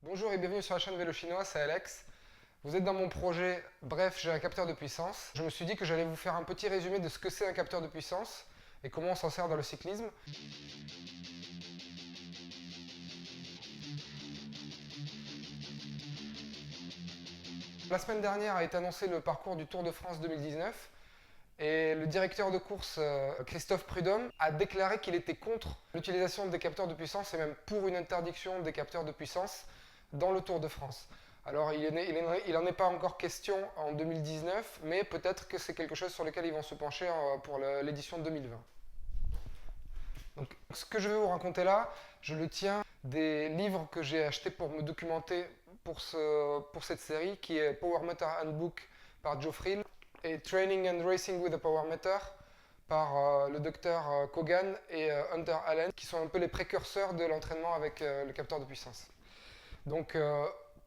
Bonjour et bienvenue sur la chaîne Vélo Chinois, c'est Alex. Vous êtes dans mon projet Bref, j'ai un capteur de puissance. Je me suis dit que j'allais vous faire un petit résumé de ce que c'est un capteur de puissance et comment on s'en sert dans le cyclisme. La semaine dernière a été annoncé le parcours du Tour de France 2019 et le directeur de course Christophe Prudhomme a déclaré qu'il était contre l'utilisation des capteurs de puissance et même pour une interdiction des capteurs de puissance dans le Tour de France. Alors il n'en est pas encore question en 2019, mais peut-être que c'est quelque chose sur lequel ils vont se pencher pour l'édition 2020. Donc, ce que je vais vous raconter là, je le tiens des livres que j'ai achetés pour me documenter pour cette série, qui est Power Meter Handbook par Joe Friel et Training and Racing with a Power Meter par le docteur Kogan et Hunter Allen, qui sont un peu les précurseurs de l'entraînement avec le capteur de puissance. Donc,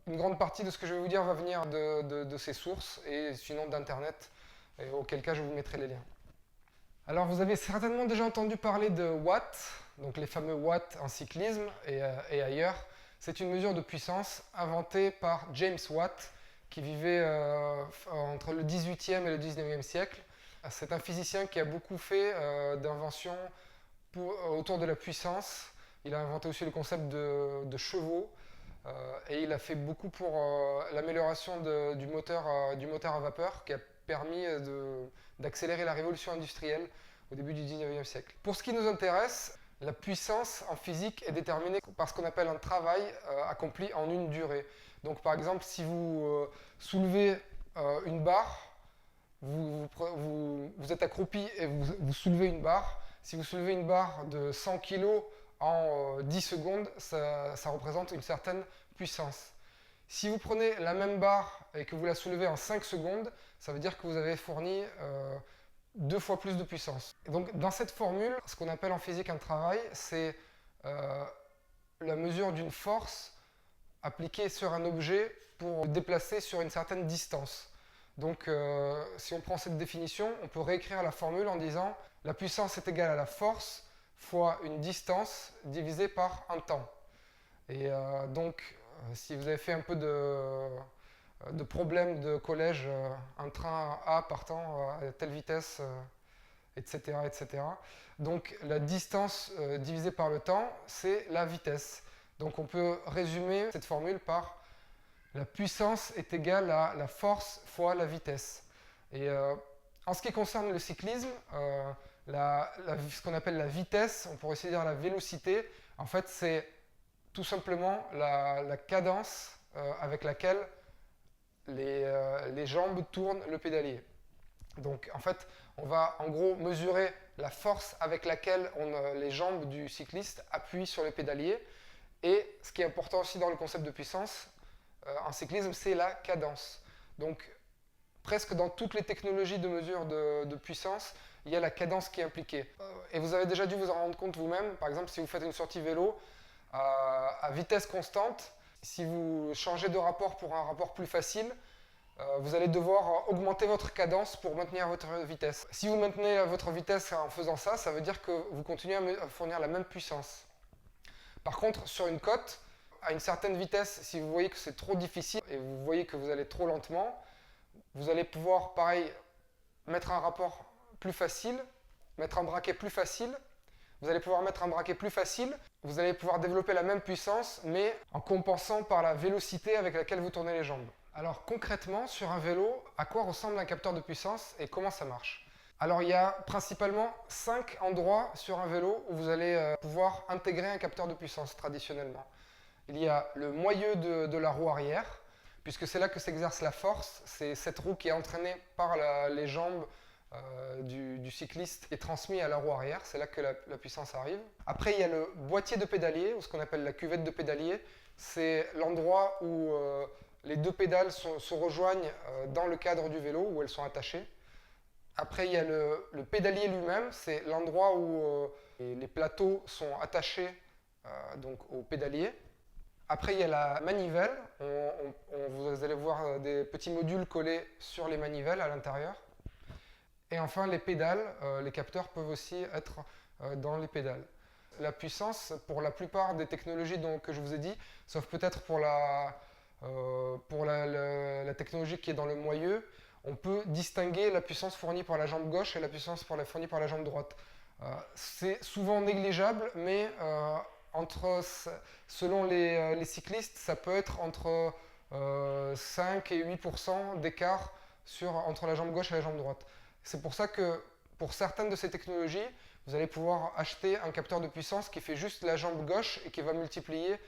une grande partie de ce que je vais vous dire va venir de ces sources et sinon d'internet, auquel cas je vous mettrai les liens. Alors vous avez certainement déjà entendu parler de watts, donc les fameux watts en cyclisme et ailleurs. C'est une mesure de puissance inventée par James Watt, qui vivait entre le 18e et le 19e siècle. C'est un physicien qui a beaucoup fait d'inventions autour de la puissance. Il a inventé aussi le concept de chevaux et il a fait beaucoup pour l'amélioration du moteur à vapeur, qui a permis d'accélérer la révolution industrielle au début du 19e siècle. Pour ce qui nous intéresse, la puissance en physique est déterminée par ce qu'on appelle un travail accompli en une durée. Donc par exemple, si vous soulevez une barre, vous êtes accroupi et vous soulevez une barre. Si vous soulevez une barre de 100 kg en 10 secondes, ça représente une certaine puissance. Si vous prenez la même barre et que vous la soulevez en 5 secondes, ça veut dire que vous avez fourni 2 fois plus de puissance. Et donc dans cette formule, ce qu'on appelle en physique un travail, c'est la mesure d'une force appliquée sur un objet pour le déplacer sur une certaine distance. Donc si on prend cette définition, on peut réécrire la formule en disant la puissance est égale à la force fois une distance divisée par un temps. Et donc si vous avez fait un peu de problèmes de collège, un train A partant à telle vitesse, etc., etc. Donc la distance divisée par le temps, c'est la vitesse. Donc on peut résumer cette formule par la puissance est égale à la force fois la vitesse. Et en ce qui concerne le cyclisme, ce qu'on appelle la vitesse, on pourrait aussi dire la vélocité, en fait c'est tout simplement la cadence avec laquelle les jambes tournent le pédalier. Donc en fait, on va en gros mesurer la force avec laquelle les jambes du cycliste appuient sur le pédalier. Et ce qui est important aussi dans le concept de puissance en cyclisme, c'est la cadence. Donc presque dans toutes les technologies de mesure de puissance, il y a la cadence qui est impliquée. Et vous avez déjà dû vous en rendre compte vous-même, par exemple si vous faites une sortie vélo à vitesse constante, si vous changez de rapport pour un rapport plus facile, vous allez devoir augmenter votre cadence pour maintenir votre vitesse. Si vous maintenez votre vitesse en faisant ça, ça veut dire que vous continuez à fournir la même puissance. Par contre, sur une côte, à une certaine vitesse, si vous voyez que c'est trop difficile et vous voyez que vous allez trop lentement, vous allez pouvoir, pareil, mettre un rapport plus facile, mettre un braquet plus facile. Vous allez pouvoir mettre un braquet plus facile, vous allez pouvoir développer la même puissance, mais en compensant par la vélocité avec laquelle vous tournez les jambes. Alors concrètement, sur un vélo, à quoi ressemble un capteur de puissance et comment ça marche? Alors il y a principalement 5 endroits sur un vélo où vous allez pouvoir intégrer un capteur de puissance traditionnellement. Il y a le moyeu de la roue arrière, puisque c'est là que s'exerce la force, c'est cette roue qui est entraînée par les jambes du cycliste est transmis à la roue arrière, c'est là que la puissance arrive. Après il y a le boîtier de pédalier, ou ce qu'on appelle la cuvette de pédalier, c'est l'endroit où les deux pédales se rejoignent dans le cadre du vélo, où elles sont attachées. Après il y a le pédalier lui-même, c'est l'endroit où les plateaux sont attachés donc au pédalier. Après, il y a la manivelle. Vous allez voir des petits modules collés sur les manivelles à l'intérieur. Et enfin, les pédales. Les capteurs peuvent aussi être dans les pédales. la puissance, pour la plupart des technologies que je vous ai dit, sauf peut-être pour la technologie qui est dans le moyeu, on peut distinguer la puissance fournie par la jambe gauche et la puissance fournie par la jambe droite. C'est souvent négligeable, mais selon les cyclistes, ça peut être entre 5 et 8% d'écart entre la jambe gauche et la jambe droite. C'est pour ça que pour certaines de ces technologies, vous allez pouvoir acheter un capteur de puissance qui fait juste la jambe gauche et qui va multiplier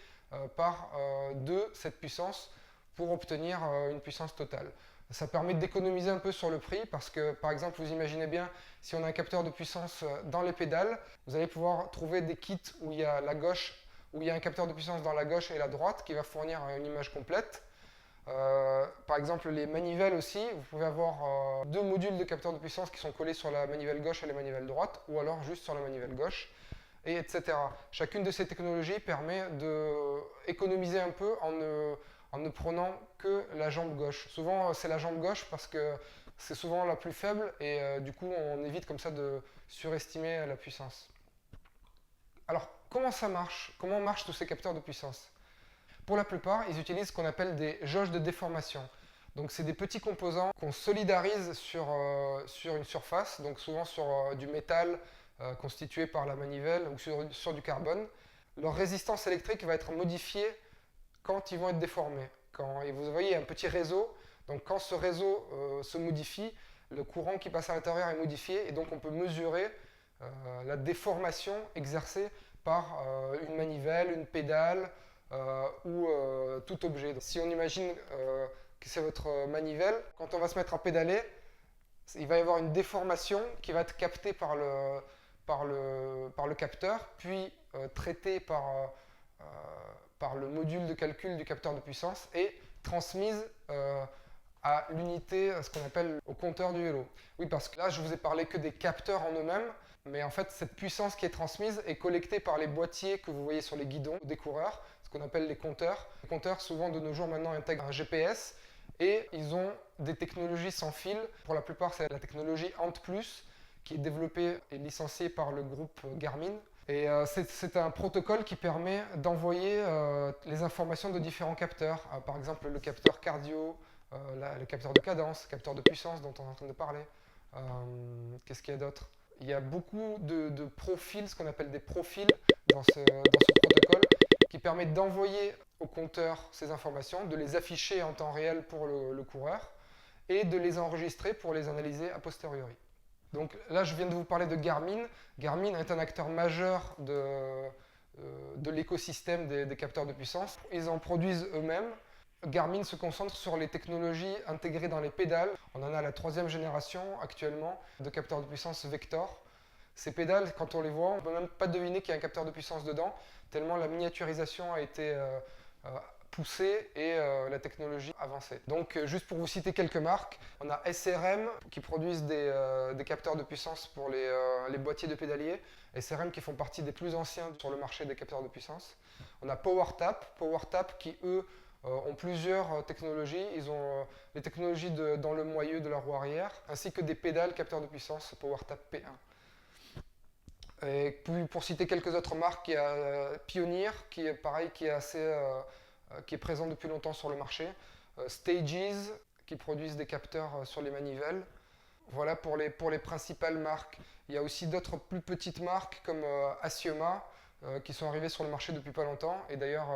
par 2 cette puissance pour obtenir une puissance totale. Ça permet d'économiser un peu sur le prix parce que, par exemple, vous imaginez bien, si on a un capteur de puissance dans les pédales, vous allez pouvoir trouver des kits où il y a un capteur de puissance dans la gauche et la droite qui va fournir une image complète. Par exemple, les manivelles aussi, vous pouvez avoir 2 modules de capteurs de puissance qui sont collés sur la manivelle gauche et la manivelle droite, ou alors juste sur la manivelle gauche, et etc. Chacune de ces technologies permet d'économiser un peu en ne prenant que la jambe gauche. Souvent, c'est la jambe gauche parce que c'est souvent la plus faible, et du coup, on évite comme ça de surestimer la puissance. Alors, comment ça marche? Comment marchent tous ces capteurs de puissance? Pour la plupart, ils utilisent ce qu'on appelle des jauges de déformation. Donc c'est des petits composants qu'on solidarise sur une surface, donc souvent sur du métal constitué par la manivelle ou sur du carbone. Leur résistance électrique va être modifiée quand ils vont être déformés. Et vous voyez, il y a un petit réseau, donc quand ce réseau se modifie, le courant qui passe à l'intérieur est modifié, et donc on peut mesurer la déformation exercée par une manivelle, une pédale, ou tout objet. Donc, si on imagine que c'est votre manivelle, quand on va se mettre à pédaler, il va y avoir une déformation qui va être captée par le capteur, puis traitée par le module de calcul du capteur de puissance et transmise à l'unité, ce qu'on appelle au compteur du vélo. Oui, parce que là, je vous ai parlé que des capteurs en eux-mêmes, mais en fait, cette puissance qui est transmise est collectée par les boîtiers que vous voyez sur les guidons des coureurs, ce qu'on appelle les compteurs. Les compteurs, souvent, de nos jours, maintenant, intègrent un GPS, et ils ont des technologies sans fil. Pour la plupart, c'est la technologie ANT+, qui est développée et licenciée par le groupe Garmin. Et c'est un protocole qui permet d'envoyer les informations de différents capteurs. Par exemple, le capteur cardio, le capteur de cadence, le capteur de puissance dont on est en train de parler. Qu'est-ce qu'il y a d'autre? Il y a beaucoup de profils, ce qu'on appelle des profils dans ce protocole, qui permettent d'envoyer au compteur ces informations, de les afficher en temps réel pour le coureur et de les enregistrer pour les analyser a posteriori. Donc là, je viens de vous parler de Garmin. Garmin est un acteur majeur de l'écosystème des capteurs de puissance. Ils en produisent eux-mêmes. Garmin se concentre sur les technologies intégrées dans les pédales. On en a la 3e génération actuellement de capteurs de puissance Vector. Ces pédales, quand on les voit, on ne peut même pas deviner qu'il y a un capteur de puissance dedans, tellement la miniaturisation a été poussée et la technologie avancée. Donc juste pour vous citer quelques marques, on a SRM qui produisent des capteurs de puissance pour les boîtiers de pédalier. SRM qui font partie des plus anciens sur le marché des capteurs de puissance. On a PowerTap qui eux ont plusieurs technologies. Ils ont les technologies dans le moyeu de la roue arrière, ainsi que des pédales capteurs de puissance PowerTap P1. Et pour citer quelques autres marques, il y a Pioneer, qui est pareil, qui est présent depuis longtemps sur le marché. Stages, qui produisent des capteurs sur les manivelles. Voilà pour les principales marques. Il y a aussi d'autres plus petites marques comme Assioma, qui sont arrivées sur le marché depuis pas longtemps. Et d'ailleurs,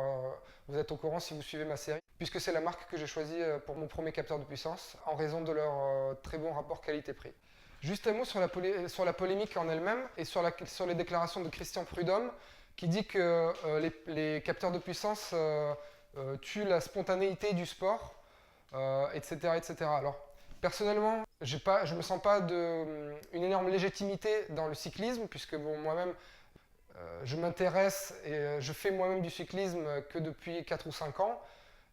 vous êtes au courant si vous suivez ma série, puisque c'est la marque que j'ai choisie pour mon premier capteur de puissance, en raison de leur très bon rapport qualité-prix. Juste un mot sur la polémique en elle-même et sur les déclarations de Christian Prudhomme, qui dit que les capteurs de puissance tuent la spontanéité du sport, etc., etc. Alors, personnellement, je ne me sens pas une énorme légitimité dans le cyclisme, puisque bon, moi-même, je m'intéresse et je fais moi-même du cyclisme que depuis 4 ou 5 ans.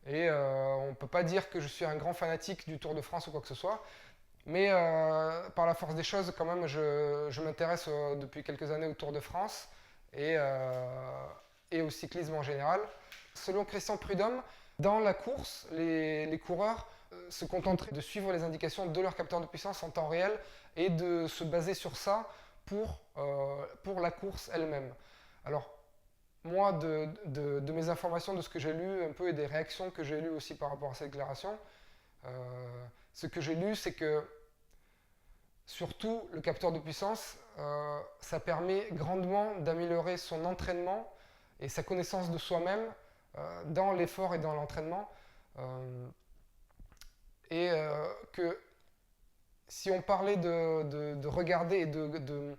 Et on ne peut pas dire que je suis un grand fanatique du Tour de France ou quoi que ce soit. Mais par la force des choses, quand même, je m'intéresse depuis quelques années au Tour de France et au cyclisme en général. Selon Christian Prudhomme, dans la course, les coureurs se contenteraient de suivre les indications de leur capteur de puissance en temps réel et de se baser sur ça pour la course elle-même. Alors, moi, de mes informations, de ce que j'ai lu un peu et des réactions que j'ai lues aussi par rapport à cette déclaration, ce que j'ai lu, c'est que surtout le capteur de puissance, ça permet grandement d'améliorer son entraînement et sa connaissance de soi-même dans l'effort et dans l'entraînement. Que si on parlait de regarder et de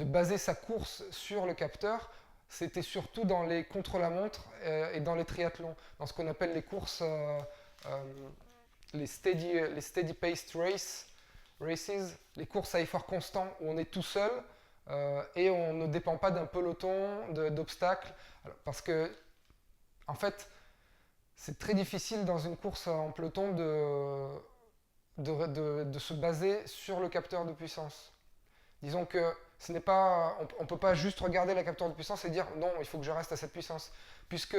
baser sa course sur le capteur, c'était surtout dans les contre-la-montre et dans les triathlons, dans ce qu'on appelle les courses, les steady paced races, les courses à effort constant où on est tout seul et on ne dépend pas d'un peloton, d'obstacles. Parce que, en fait, c'est très difficile dans une course en peloton de se baser sur le capteur de puissance. Disons que on ne peut pas juste regarder la capteur de puissance et dire non, il faut que je reste à cette puissance, puisque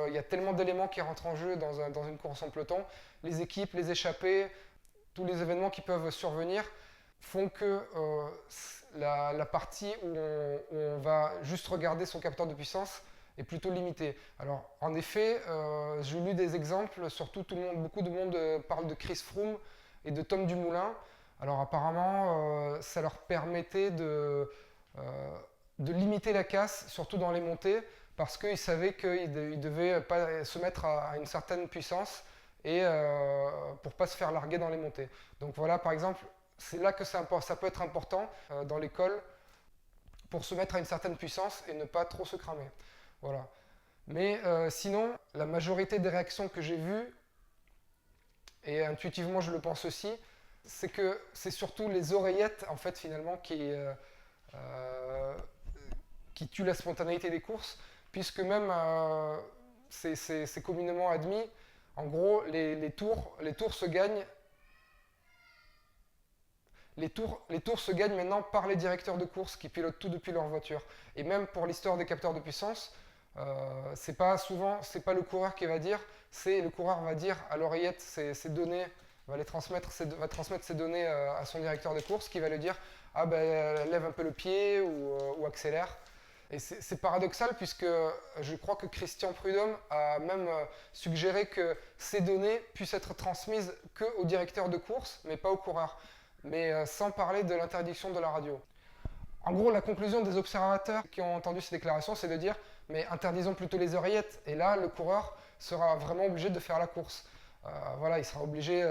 il y a tellement d'éléments qui rentrent en jeu dans une course en peloton, les équipes, les échappées, tous les événements qui peuvent survenir font que la partie où on va juste regarder son capteur de puissance est plutôt limitée. Alors en effet, j'ai lu des exemples, surtout beaucoup de monde parle de Chris Froome et de Tom Dumoulin. Alors apparemment, ça leur permettait de limiter la casse, surtout dans les montées, parce qu'ils savaient qu'ils devaient pas se mettre à une certaine puissance et pour pas se faire larguer dans les montées. Donc voilà, par exemple, c'est là que ça peut être important dans l'école pour se mettre à une certaine puissance et ne pas trop se cramer. Voilà. Mais sinon, la majorité des réactions que j'ai vues, et intuitivement je le pense aussi, c'est que c'est surtout les oreillettes en fait finalement qui tuent la spontanéité des courses, puisque même c'est communément admis. En gros, les tours se gagnent. Les tours se gagnent maintenant par les directeurs de course qui pilotent tout depuis leur voiture. Et même pour l'histoire des capteurs de puissance, c'est pas le coureur qui va dire, c'est le coureur va dire à l'oreillette ses données, va transmettre ses données à son directeur de course qui va lui dire ah ben lève un peu le pied ou accélère. Et c'est paradoxal puisque je crois que Christian Prudhomme a même suggéré que ces données puissent être transmises qu'au directeur de course, mais pas au coureur. Mais sans parler de l'interdiction de la radio. En gros, la conclusion des observateurs qui ont entendu ces déclarations, c'est de dire mais interdisons plutôt les oreillettes. Et là, le coureur sera vraiment obligé de faire la course. Voilà, il sera obligé,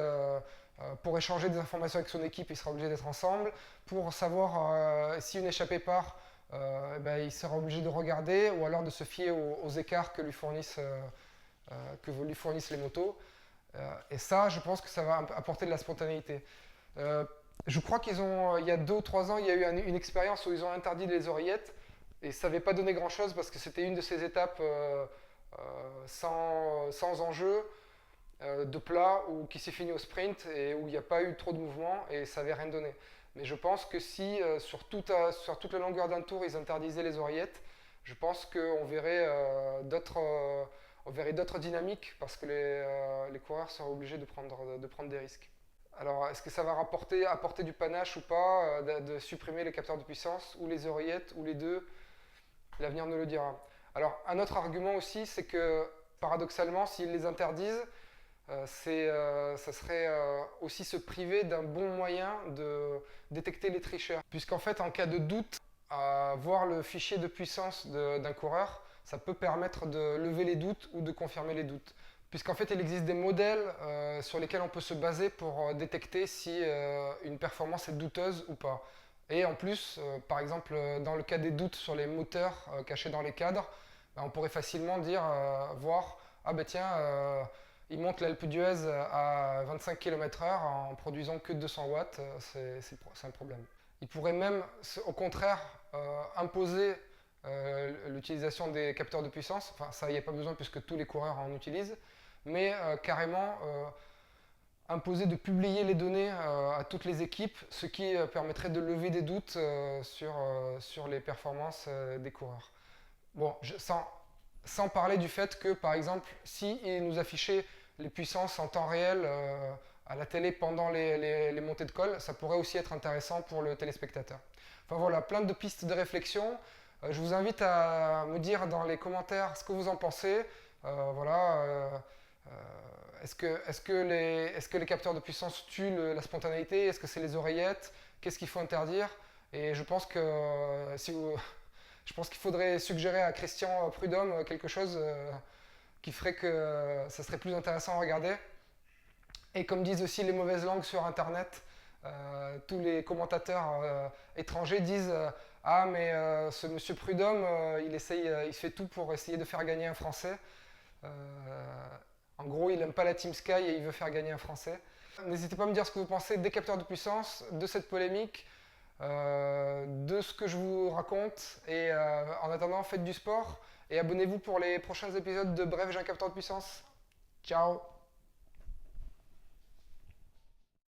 pour échanger des informations avec son équipe, il sera obligé d'être ensemble. Pour savoir si une échappée part, il sera obligé de regarder ou alors de se fier aux écarts que lui fournissent les motos. Et ça, je pense que ça va apporter de la spontanéité. Je crois il y a 2 ou 3 ans, il y a eu une expérience où ils ont interdit les oreillettes et ça n'avait pas donné grand-chose parce que c'était une de ces étapes sans enjeu, de plat, qui s'est fini au sprint et où il n'y a pas eu trop de mouvement et ça n'avait rien donné. Mais je pense que si sur toute la longueur d'un tour ils interdisaient les oreillettes, je pense qu'on verrait d'autres dynamiques parce que les coureurs seraient obligés de prendre des risques. Alors, est-ce que ça va apporter du panache ou pas de supprimer les capteurs de puissance ou les oreillettes ou les deux? L'avenir nous le dira. Alors, un autre argument aussi, c'est que paradoxalement, s'ils les interdisent, ça serait aussi se priver d'un bon moyen de détecter les tricheurs. Puisqu'en fait, en cas de doute, voir le fichier de puissance d'un coureur, ça peut permettre de lever les doutes ou de confirmer les doutes. Puisqu'en fait, il existe des modèles sur lesquels on peut se baser pour détecter si une performance est douteuse ou pas. Et en plus, par exemple, dans le cas des doutes sur les moteurs cachés dans les cadres, on pourrait facilement voir, ah ben tiens, il monte l'Alpe d'Huez à 25 km/h en produisant que 200 watts, c'est un problème. Il pourrait même, au contraire, imposer l'utilisation des capteurs de puissance. Enfin, ça, il n'y a pas besoin puisque tous les coureurs en utilisent. Mais carrément imposer de publier les données à toutes les équipes, ce qui permettrait de lever des doutes sur les performances des coureurs. Bon, sans parler du fait que, par exemple, s'ils nous affichaient les puissances en temps réel à la télé pendant les montées de col, ça pourrait aussi être intéressant pour le téléspectateur. Enfin voilà, plein de pistes de réflexion. Je vous invite à me dire dans les commentaires ce que vous en pensez. Voilà. Est-ce que les capteurs de puissance tuent la spontanéité? Est-ce que c'est les oreillettes? Qu'est-ce qu'il faut interdire? Et je pense que je pense qu'il faudrait suggérer à Christian Prudhomme quelque chose qui ferait que ça serait plus intéressant à regarder. Et comme disent aussi les mauvaises langues sur Internet, tous les commentateurs étrangers disent ah mais ce monsieur Prudhomme, il fait tout pour essayer de faire gagner un Français. Euh, En gros, il n'aime pas la Team Sky et il veut faire gagner un Français. N'hésitez pas à me dire ce que vous pensez des capteurs de puissance, de cette polémique, de ce que je vous raconte. Et en attendant, faites du sport et abonnez-vous pour les prochains épisodes de Bref, j'ai un capteur de puissance. Ciao!